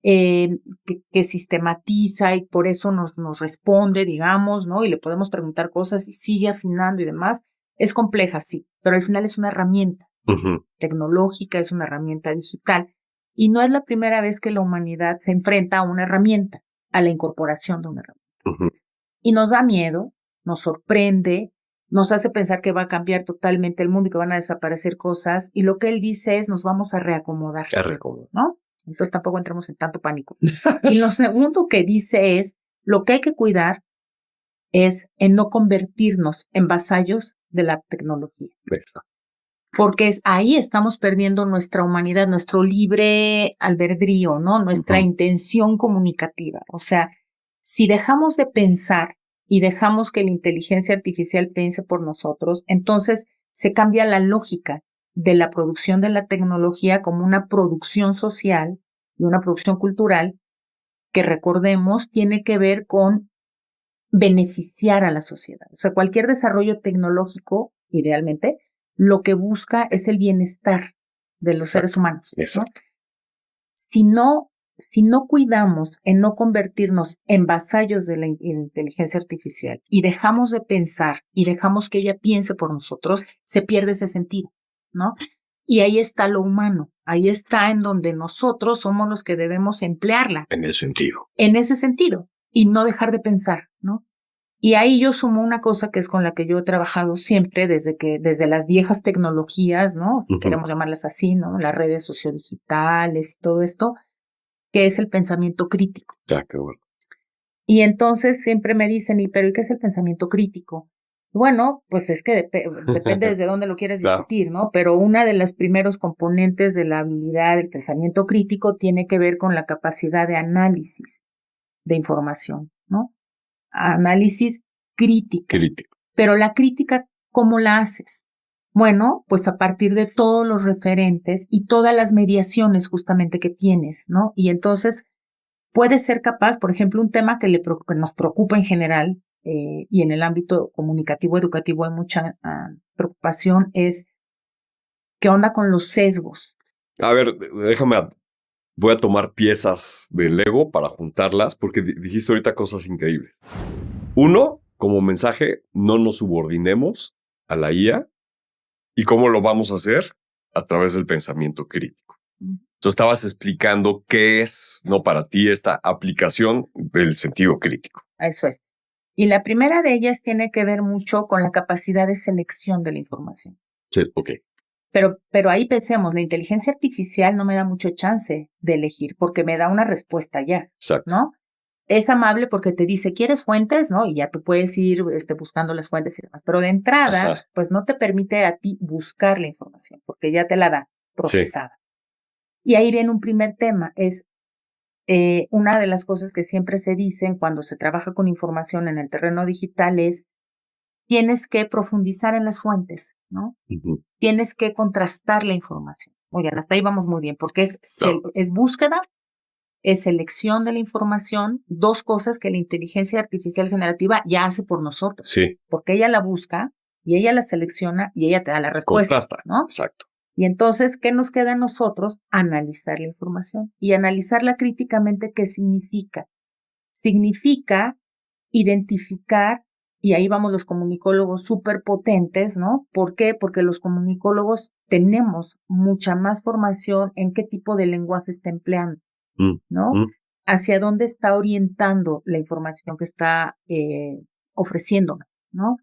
que sistematiza y por eso nos responde, digamos, ¿no? Y le podemos preguntar cosas y sigue afinando y demás. Es compleja, sí, pero al final es una herramienta tecnológica, es una herramienta digital. Y no es la primera vez que la humanidad se enfrenta a una herramienta, a la incorporación de una herramienta. Y nos da miedo, nos sorprende, nos hace pensar que va a cambiar totalmente el mundo y que van a desaparecer cosas. Y lo que él dice es, nos vamos a reacomodar, ¿no? Entonces tampoco entremos en tanto pánico. Y lo segundo que dice es, lo que hay que cuidar es en no convertirnos en vasallos de la tecnología. porque ahí estamos perdiendo nuestra humanidad, nuestro libre albedrío, ¿no? Nuestra intención comunicativa. O sea, si dejamos de pensar y dejamos que la inteligencia artificial piense por nosotros, entonces se cambia la lógica de la producción de la tecnología como una producción social y una producción cultural que, recordemos, tiene que ver con beneficiar a la sociedad. O sea, cualquier desarrollo tecnológico, idealmente, lo que busca es el bienestar de los seres humanos, ¿no? Exacto. Si no cuidamos en no convertirnos en vasallos de la inteligencia artificial y dejamos de pensar y dejamos que ella piense por nosotros, se pierde ese sentido, ¿no? Y ahí está lo humano, ahí está en donde nosotros somos los que debemos emplearla. En el sentido. En ese sentido, y no dejar de pensar, ¿no? Y ahí yo sumo una cosa que es con la que yo he trabajado siempre desde las viejas tecnologías, ¿no? Si queremos llamarlas así, ¿no? Las redes sociodigitales y todo esto, que es el pensamiento crítico. Ya, qué bueno. Y entonces siempre me dicen, ¿y qué es el pensamiento crítico? Bueno, pues es que depende desde dónde lo quieres discutir, ¿no? Pero una de las primeros componentes de la habilidad del pensamiento crítico tiene que ver con la capacidad de análisis de información, ¿no? Análisis crítico. Pero la crítica, ¿cómo la haces? Bueno, pues a partir de todos los referentes y todas las mediaciones justamente que tienes, ¿no? Y entonces puedes ser capaz, por ejemplo, un tema que nos preocupa en general y en el ámbito comunicativo, educativo hay mucha preocupación, es ¿qué onda con los sesgos? A ver, voy a tomar piezas del Lego para juntarlas, porque dijiste ahorita cosas increíbles. Uno, como mensaje, no nos subordinemos a la IA. ¿Y cómo lo vamos a hacer? A través del pensamiento crítico. Entonces estabas explicando qué es, no para ti, esta aplicación del sentido crítico. Eso es. Y la primera de ellas tiene que ver mucho con la capacidad de selección de la información. Sí, ok. Pero ahí pensemos, la inteligencia artificial no me da mucho chance de elegir porque me da una respuesta ya, exacto, ¿no? Es amable porque te dice, ¿quieres fuentes? ¿No? Y ya tú puedes ir buscando las fuentes y demás. Pero de entrada, pues no te permite a ti buscar la información porque ya te la da procesada. Sí. Y ahí viene un primer tema, es una de las cosas que siempre se dicen cuando se trabaja con información en el terreno digital es tienes que profundizar en las fuentes, ¿no? Tienes que contrastar la información. Oigan, hasta ahí vamos muy bien, porque es búsqueda, es selección de la información, dos cosas que la inteligencia artificial generativa ya hace por nosotros. Sí. Porque ella la busca y ella la selecciona y ella te da la respuesta. Contrasta, ¿no? Exacto. Y entonces, ¿qué nos queda a nosotros? Analizar la información y analizarla críticamente. ¿Qué significa? Significa identificar, y ahí vamos los comunicólogos súper potentes, ¿no? ¿Por qué? Porque los comunicólogos tenemos mucha más formación en qué tipo de lenguaje está empleando, ¿no? Hacia dónde está orientando la información que está ofreciéndome, ¿no?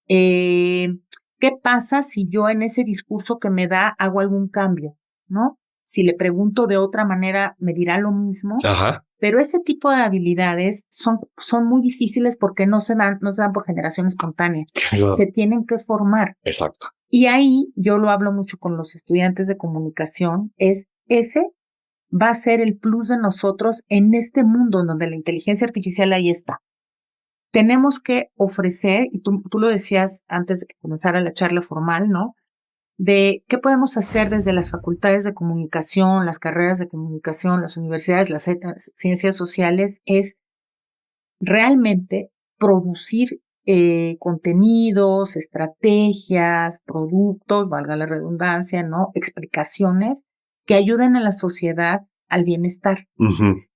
¿Qué pasa si yo en ese discurso que me da hago algún cambio, ¿no? Si le pregunto de otra manera, me dirá lo mismo. Ajá. Pero ese tipo de habilidades son muy difíciles porque no se dan por generación espontánea. Claro. Se tienen que formar. Exacto. Y ahí yo lo hablo mucho con los estudiantes de comunicación, ese va a ser el plus de nosotros en este mundo en donde la inteligencia artificial ahí está. Tenemos que ofrecer, y tú lo decías antes de que comenzara la charla formal, ¿no? De qué podemos hacer desde las facultades de comunicación, las carreras de comunicación, las universidades, las ciencias sociales, es realmente producir contenidos, estrategias, productos, valga la redundancia, ¿no? Explicaciones que ayuden a la sociedad al bienestar.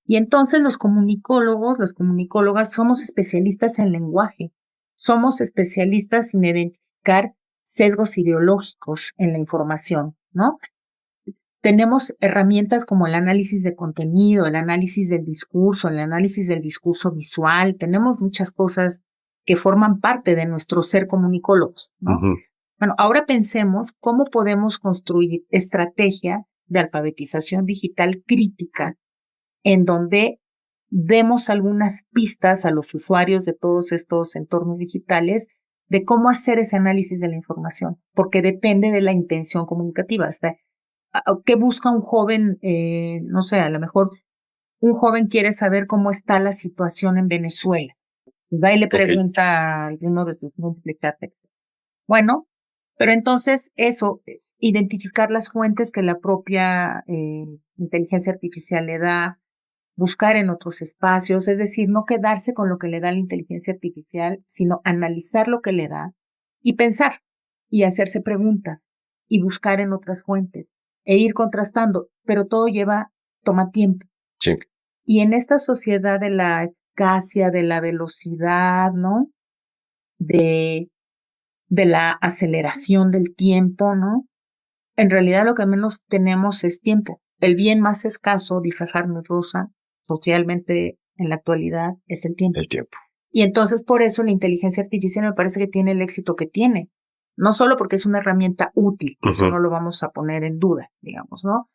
Y entonces los comunicólogos, las comunicólogas, somos especialistas en lenguaje, somos especialistas en identificar sesgos ideológicos en la información, ¿no? Tenemos herramientas como el análisis de contenido, el análisis del discurso visual, tenemos muchas cosas que forman parte de nuestro ser comunicólogos, ¿no? Bueno, ahora pensemos cómo podemos construir estrategia de alfabetización digital crítica en donde demos algunas pistas a los usuarios de todos estos entornos digitales de cómo hacer ese análisis de la información, porque depende de la intención comunicativa. Hasta ¿qué busca un joven? No sé, a lo mejor un joven quiere saber cómo está la situación en Venezuela. Va y le pregunta a alguno de sus múltiples textos. Bueno, pero entonces eso, identificar las fuentes que la propia inteligencia artificial le da, buscar en otros espacios, es decir, no quedarse con lo que le da la inteligencia artificial, sino analizar lo que le da y pensar y hacerse preguntas y buscar en otras fuentes e ir contrastando, pero todo toma tiempo. Sí. Y en esta sociedad de la eficacia, de la velocidad, ¿no? De la aceleración del tiempo, ¿no? En realidad lo que menos tenemos es tiempo. El bien más escaso, dice Jaime Rosa, socialmente en la actualidad, es el tiempo. El tiempo. Y entonces por eso la inteligencia artificial me parece que tiene el éxito que tiene. No solo porque es una herramienta útil, que eso no lo vamos a poner en duda, digamos, ¿no?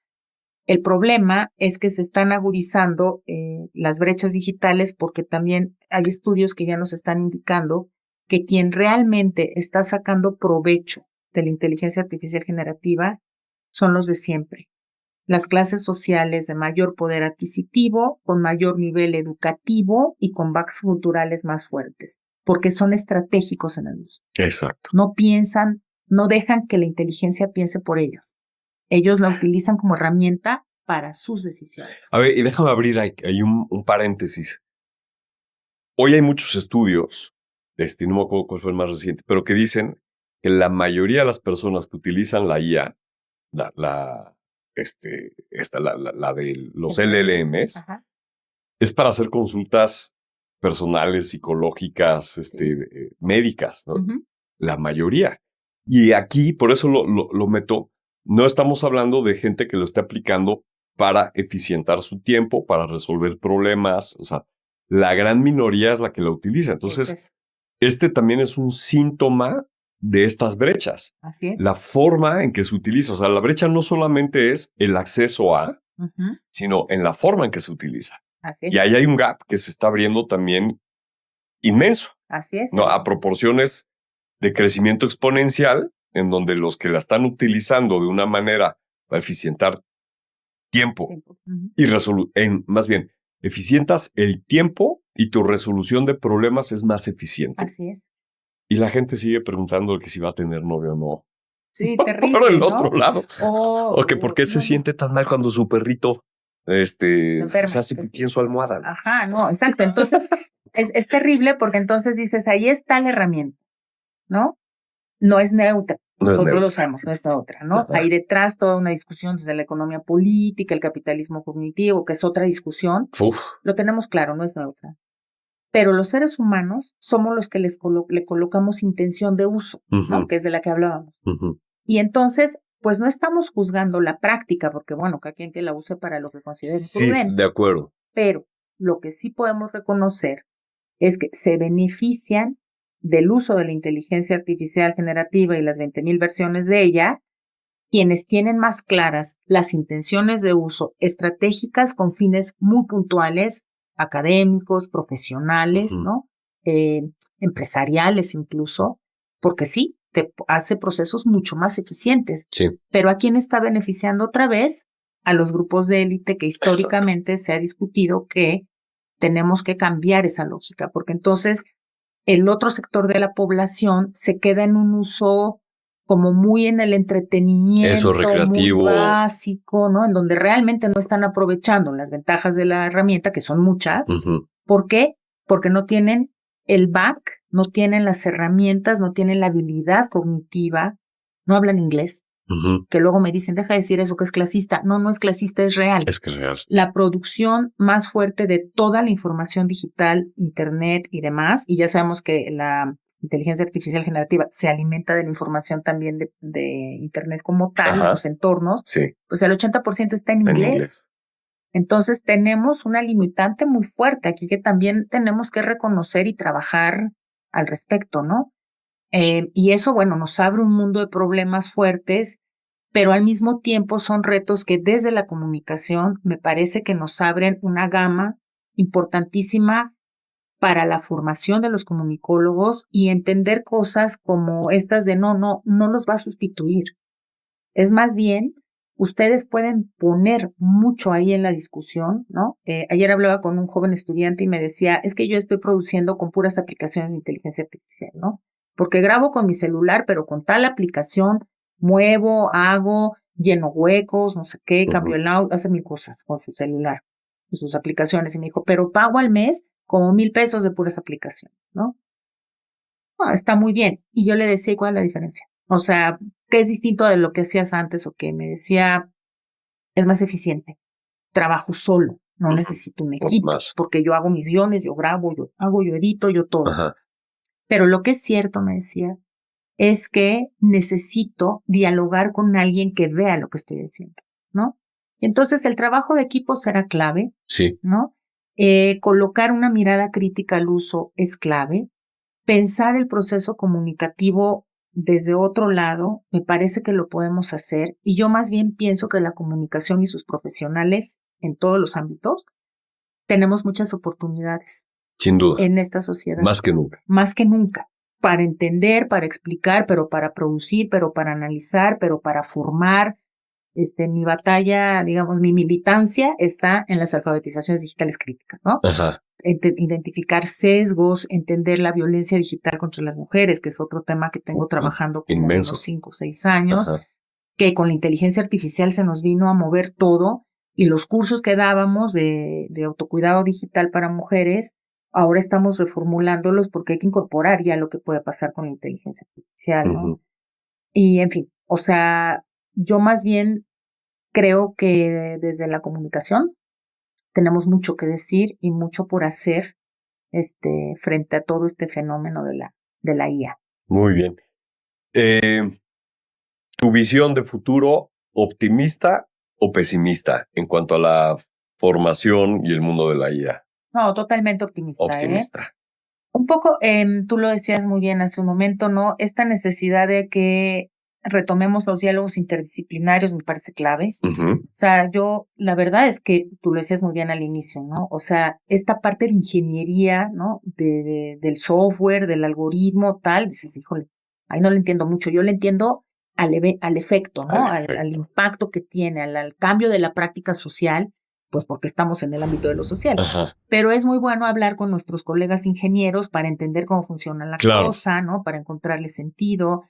El problema es que se están agudizando las brechas digitales porque también hay estudios que ya nos están indicando que quien realmente está sacando provecho de la inteligencia artificial generativa son los de siempre. Las clases sociales de mayor poder adquisitivo, con mayor nivel educativo y con bases culturales más fuertes, porque son estratégicos en el uso. Exacto. No piensan, no dejan que la inteligencia piense por ellos. Ellos la utilizan como herramienta para sus decisiones. A ver, y déjame abrir ahí un paréntesis. Hoy hay muchos estudios, no me acuerdo cuál fue el más reciente, pero que dicen que la mayoría de las personas que utilizan la IA, la de los LLMs, Ajá. es para hacer consultas personales, psicológicas, médicas, ¿no? Uh-huh. La mayoría. Y aquí, por eso lo meto, no estamos hablando de gente que lo esté aplicando para eficientar su tiempo, para resolver problemas. O sea, la gran minoría es la que la utiliza. Entonces, este también es un síntoma de estas brechas. Así es. La forma en que se utiliza. O sea, la brecha no solamente es el acceso a, sino en la forma en que se utiliza. Así es. Y ahí hay un gap que se está abriendo también inmenso. Así es. ¿No? A proporciones de crecimiento exponencial, en donde los que la están utilizando de una manera para eficientar tiempo y más bien, eficientas el tiempo y tu resolución de problemas es más eficiente. Así es. Y la gente sigue preguntando que si va a tener novio o no. Sí, terrible, por el ¿no? otro lado. O que por qué se siente tan mal cuando su perrito se hace pipí en su almohada. Ajá, no, exacto. Entonces, es terrible porque entonces dices, ahí está la herramienta, ¿no? No es neutra. Nosotros lo sabemos, no es neutra, ¿no? Hay detrás toda una discusión desde la economía política, el capitalismo cognitivo, que es otra discusión. Lo tenemos claro, no es neutra. Pero los seres humanos somos los que le colocamos intención de uso, ¿no? Que es de la que hablábamos. Y entonces, pues no estamos juzgando la práctica, porque bueno, cada quien que la use para lo que considere prudente. Sí, de acuerdo. Pero lo que sí podemos reconocer es que se benefician del uso de la inteligencia artificial generativa y las 20,000 versiones de ella, quienes tienen más claras las intenciones de uso estratégicas con fines muy puntuales, académicos, profesionales, ¿no? Empresariales incluso, porque sí, te hace procesos mucho más eficientes. Sí. Pero ¿a quién está beneficiando otra vez? A los grupos de élite que históricamente se ha discutido que tenemos que cambiar esa lógica, porque entonces el otro sector de la población se queda en un uso como muy en el entretenimiento, eso, recreativo, muy básico, ¿no? En donde realmente no están aprovechando las ventajas de la herramienta, que son muchas. ¿Por qué? Porque no tienen el back, no tienen las herramientas, no tienen la habilidad cognitiva, no hablan inglés. Que luego me dicen, deja de decir eso que es clasista. No, no es clasista, es real. Es que es real. La producción más fuerte de toda la información digital, internet y demás, y ya sabemos que la inteligencia artificial generativa se alimenta de la información también de internet como tal, los entornos, pues el 80% está en inglés. Entonces tenemos una limitante muy fuerte aquí que también tenemos que reconocer y trabajar al respecto, ¿no? Y eso, bueno, nos abre un mundo de problemas fuertes, pero al mismo tiempo son retos que desde la comunicación me parece que nos abren una gama importantísima para la formación de los comunicólogos y entender cosas como estas de no los va a sustituir. Es más bien, ustedes pueden poner mucho ahí en la discusión, ¿no? Ayer hablaba con un joven estudiante y me decía, es que yo estoy produciendo con puras aplicaciones de inteligencia artificial, ¿no? Porque grabo con mi celular, pero con tal aplicación muevo, hago, lleno huecos, no sé qué, cambio el audio, hace mil cosas con su celular, con sus aplicaciones. Y me dijo, pero pago al mes como $1,000 de puras aplicaciones, ¿no? Está muy bien. Y yo le decía, ¿cuál es la diferencia? O sea, ¿qué es distinto de lo que hacías antes? O que me decía, es más eficiente. Trabajo solo, no necesito un equipo, porque yo hago mis guiones, yo grabo, yo hago, yo edito, yo todo. Ajá. Pero lo que es cierto, me decía, es que necesito dialogar con alguien que vea lo que estoy haciendo, ¿no? Entonces, el trabajo de equipo será clave, Sí. ¿no? Colocar una mirada crítica al uso es clave. Pensar el proceso comunicativo desde otro lado, me parece que lo podemos hacer. Y yo más bien pienso que la comunicación y sus profesionales en todos los ámbitos tenemos muchas oportunidades. Sin duda. En esta sociedad. Más que nunca. Más que nunca. Para entender, para explicar, pero para producir, pero para analizar, pero para formar. Mi batalla, digamos, mi militancia está en las alfabetizaciones digitales críticas, ¿no? Ajá. Identificar sesgos, entender la violencia digital contra las mujeres, que es otro tema que tengo trabajando como inmenso. unos 5 o 6 años, Ajá. que con la inteligencia artificial se nos vino a mover todo, y los cursos que dábamos de autocuidado digital para mujeres, ahora estamos reformulándolos porque hay que incorporar ya lo que puede pasar con la inteligencia artificial, ¿no? Y en fin, o sea, yo más bien creo que desde la comunicación tenemos mucho que decir y mucho por hacer frente a todo este fenómeno de la IA. Muy bien. ¿Tu visión de futuro optimista o pesimista en cuanto a la formación y el mundo de la IA? No, totalmente optimista. Optimista. Un poco, tú lo decías muy bien hace un momento, ¿no? Esta necesidad de que retomemos los diálogos interdisciplinarios me parece clave. Uh-huh. O sea, la verdad es que tú lo decías muy bien al inicio, ¿no? O sea, esta parte de ingeniería, ¿no? Del software, del algoritmo, tal, dices, híjole, ahí no le entiendo mucho. Yo le entiendo al efecto, ¿no? Al impacto que tiene, al cambio de la práctica social, pues porque estamos en el ámbito de lo social. Ajá. Pero es muy bueno hablar con nuestros colegas ingenieros para entender cómo funciona la cosa, ¿no? Para encontrarle sentido.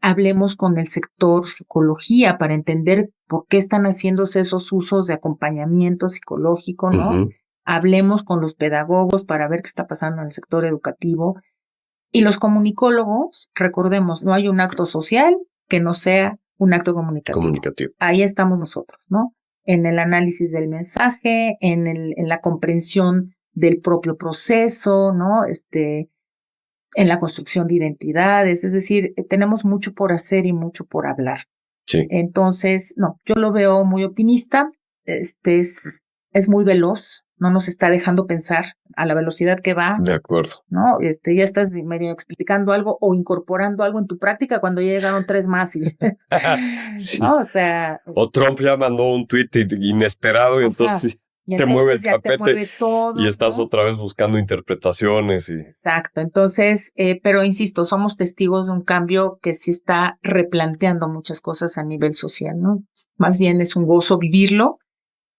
Hablemos con el sector psicología para entender por qué están haciéndose esos usos de acompañamiento psicológico, ¿no? Uh-huh. Hablemos con los pedagogos para ver qué está pasando en el sector educativo. Y los comunicólogos, recordemos, no hay un acto social que no sea un acto comunicativo. Ahí estamos nosotros, ¿no? En el análisis del mensaje, en la comprensión del propio proceso, ¿no? En la construcción de identidades, es decir, tenemos mucho por hacer y mucho por hablar. Sí. Entonces, no, yo lo veo muy optimista, es muy veloz, no nos está dejando pensar a la velocidad que va. De acuerdo. ¿No? Ya estás medio explicando algo o incorporando algo en tu práctica cuando ya llegaron 3 más. Y, sí. ¿no? O sea. O Trump ya mandó un tweet inesperado y entonces te mueve el tapete todo, y estás otra vez buscando interpretaciones. Exacto. Entonces, pero insisto, somos testigos de un cambio que sí está replanteando muchas cosas a nivel social, ¿no? Más bien es un gozo vivirlo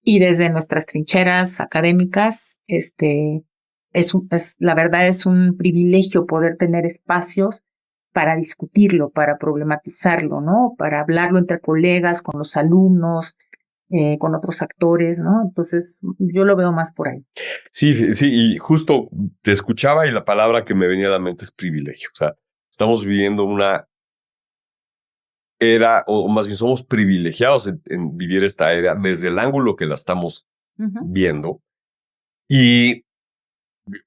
y desde nuestras trincheras académicas, la verdad es un privilegio poder tener espacios para discutirlo, para problematizarlo, ¿no? Para hablarlo entre colegas, con los alumnos, con otros actores, ¿no? Entonces, yo lo veo más por ahí. Sí, y justo te escuchaba y la palabra que me venía a la mente es privilegio. O sea, estamos viviendo una era, o más bien somos privilegiados en vivir esta era desde el ángulo que la estamos viendo. Y,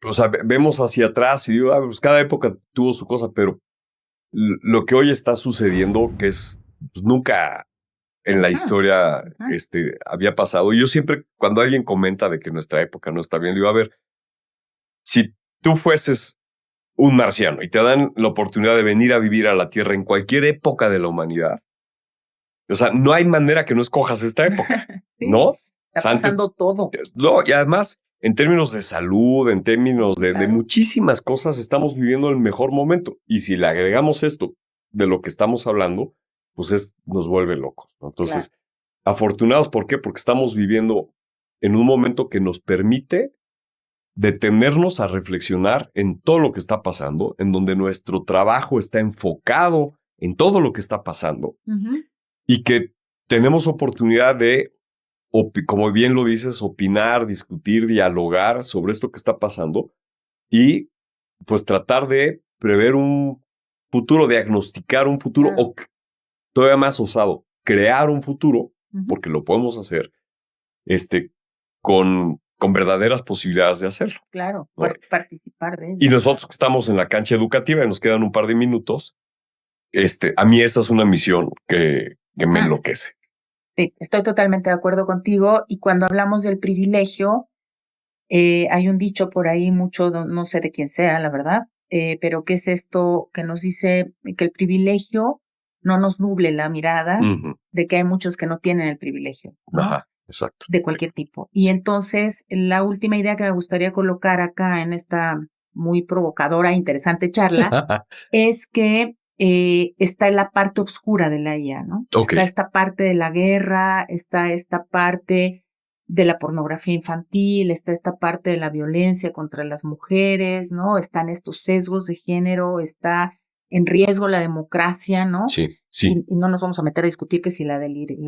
o sea, vemos hacia atrás y digo, pues cada época tuvo su cosa, pero lo que hoy está sucediendo, que es pues, nunca en la historia había pasado. Y yo siempre, cuando alguien comenta de que nuestra época no está bien, digo, a ver, si tú fueses un marciano y te dan la oportunidad de venir a vivir a la Tierra en cualquier época de la humanidad, o sea, no hay manera que no escojas esta época, sí, ¿no? Está pasando todo. No, y además en términos de salud, en términos de Claro. muchísimas cosas, estamos viviendo el mejor momento. Y si le agregamos esto de lo que estamos hablando, pues nos vuelve locos, ¿no? Entonces, afortunados, ¿por qué? Porque estamos viviendo en un momento que nos permite detenernos a reflexionar en todo lo que está pasando, en donde nuestro trabajo está enfocado en todo lo que está pasando y que tenemos oportunidad de, como bien lo dices, opinar, discutir, dialogar sobre esto que está pasando y pues tratar de prever un futuro, diagnosticar un futuro o todavía más osado, crear un futuro, porque lo podemos hacer con verdaderas posibilidades de hacerlo. Claro, ¿no? Participar de ello. Y nosotros que estamos en la cancha educativa y nos quedan un par de minutos, a mí esa es una misión que me enloquece. Sí, estoy totalmente de acuerdo contigo. Y cuando hablamos del privilegio, hay un dicho por ahí mucho, no sé de quién sea, la verdad, pero ¿qué es esto que nos dice que el privilegio no nos nuble la mirada de que hay muchos que no tienen el privilegio, ¿no? Ajá, exacto. De cualquier tipo. Y entonces, la última idea que me gustaría colocar acá en esta muy provocadora e interesante charla es que está en la parte oscura de la IA, ¿no? Okay. Está esta parte de la guerra, está esta parte de la pornografía infantil, está esta parte de la violencia contra las mujeres, ¿no? Están estos sesgos de género, está en riesgo la democracia, ¿no? Sí. Y no nos vamos a meter a discutir que si la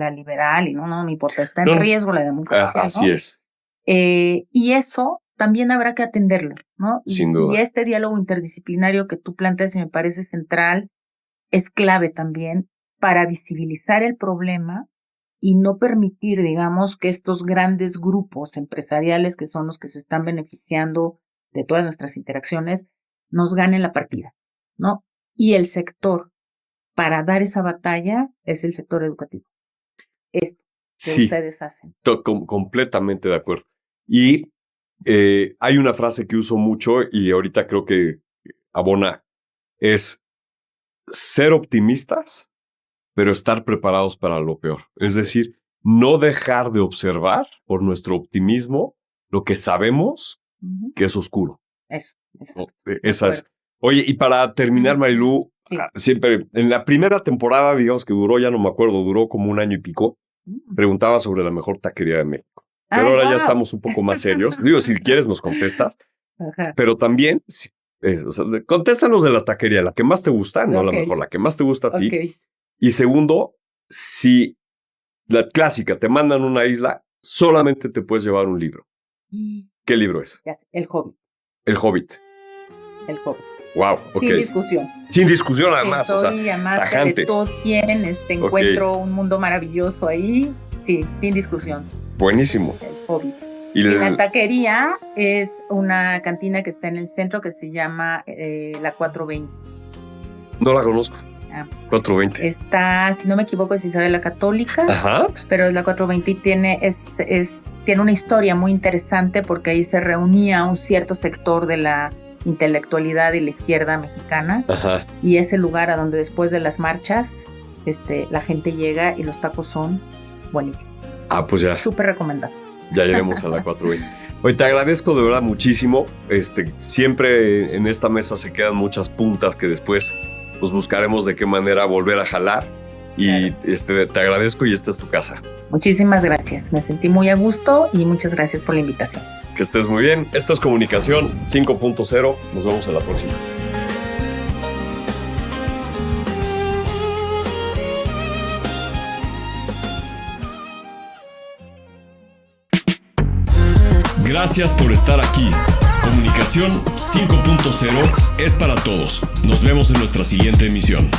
liberal, y no me importa, está en riesgo la democracia, ¿no? Así es. Y eso también habrá que atenderlo, ¿no? Sin duda. Y este diálogo interdisciplinario que tú planteas y me parece central, es clave también para visibilizar el problema y no permitir, digamos, que estos grandes grupos empresariales que son los que se están beneficiando de todas nuestras interacciones, nos ganen la partida, ¿no? Y el sector para dar esa batalla es el sector educativo. Esto que ustedes hacen. Completamente de acuerdo. Y hay una frase que uso mucho y ahorita creo que abona, es ser optimistas, pero estar preparados para lo peor. Es decir, no dejar de observar por nuestro optimismo lo que sabemos que es oscuro. Eso, exacto. Esa es. Oye, y para terminar, Marilú, siempre en la primera temporada, digamos que duró, ya no me acuerdo, duró como 1 año y pico, preguntaba sobre la mejor taquería de México. Pero ahora ya estamos un poco más serios. Digo, si quieres nos contestas. Pero también, contéstanos de la taquería, la que más te gusta, no la mejor, la que más te gusta a ti. Y segundo, si la clásica, te mandan a una isla, solamente te puedes llevar un libro. ¿Qué libro es? El Hobbit. El Hobbit. El Hobbit. Wow, okay. Sin discusión. Sin discusión, además. Soy amante de Tolkien, encuentro un mundo maravilloso ahí. Sí, sin discusión. Buenísimo. El Hobbit. Y la taquería es una cantina que está en el centro que se llama la 420. No la conozco. 420. Está, si no me equivoco, es Isabel Católica. Ajá. Pero la 420 tiene una historia muy interesante porque ahí se reunía un cierto sector de la intelectualidad y la izquierda mexicana. Ajá. Y es el lugar a donde después de las marchas la gente llega y los tacos son buenísimos. Pues ya. Súper recomendado. Ya lleguemos a la 420. Oye, te agradezco de verdad muchísimo. Siempre en esta mesa se quedan muchas puntas que después pues buscaremos de qué manera volver a jalar. Y te agradezco y esta es tu casa. Muchísimas gracias. Me sentí muy a gusto y muchas gracias por la invitación. Que estés muy bien. Esto es Comunicación 5.0. Nos vemos en la próxima. Gracias por estar aquí. Comunicación 5.0 es para todos. Nos vemos en nuestra siguiente emisión.